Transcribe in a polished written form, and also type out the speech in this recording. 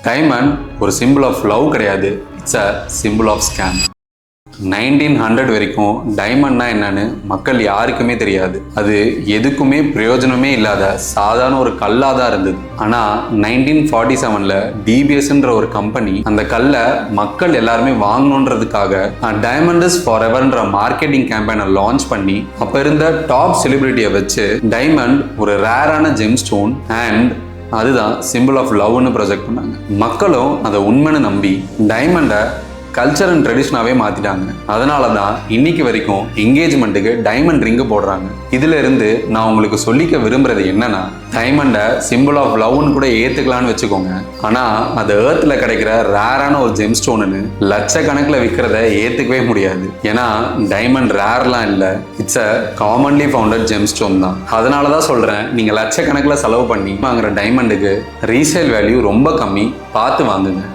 Diamond ஒரு symbol of love கிடையாது, it's a symbol of scam. 1900 வரைக்கும் டைமண்ட்னா என்னன்னு மக்கள் யாருக்குமே தெரியாது. அது எதுக்குமே பிரயோஜனமே இல்லாத சாதாரண ஒரு கல்லாக தான் இருந்தது. ஆனால் 1947ல் டிபிஎஸ்ன்ற ஒரு கம்பெனி அந்த கல்லை மக்கள் எல்லாருமே வாங்கணுன்றதுக்காக டைமண்ட் இஸ் ஃபார் எவர்ன்ற மார்க்கெட்டிங் கேம்பெயினை லான்ச் பண்ணி அப்போ இருந்த டாப் செலிபிரிட்டியை வச்சு டைமண்ட் ஒரு ரேரான ஜெம் ஸ்டோன் அண்ட் அதுதான் சிம்பிள் ஆஃப் லவ்னு ப்ரொஜெக்ட் பண்ணாங்க. மக்களும் அதை உண்மைன்னு நம்பி டைமண்டை கல்ச்சர் அண்ட் ட்ரெடிஷனாகவே மாற்றிட்டாங்க. அதனால தான் இன்னைக்கு வரைக்கும் என்கேஜ்மெண்ட்டுக்கு டைமண்ட் ரிங்கு போடுறாங்க. இதுல இருந்து நான் உங்களுக்கு சொல்லிக்க விரும்புறது என்னன்னா, டைமண்டை சிம்பிள் ஆஃப் லவ்னு கூட ஏற்றுக்கலான்னு வச்சுக்கோங்க. ஆனால் அது ஏர்த்தில் கிடைக்கிற ரேரான ஒரு ஜெம் ஸ்டோனுன்னு லட்சக்கணக்கில் விற்கிறத ஏற்றுக்கவே முடியாது. ஏன்னா டைமண்ட் ரேர்லாம் இல்லை, it's a commonly founded GeM stone தான். அதனால தான் சொல்கிறேன், நீங்கள் லட்சக்கணக்கில் செலவு பண்ணி வாங்குற டைமண்டுக்கு ரீசேல் வேல்யூ ரொம்ப கம்மி, பார்த்து வாங்குங்க.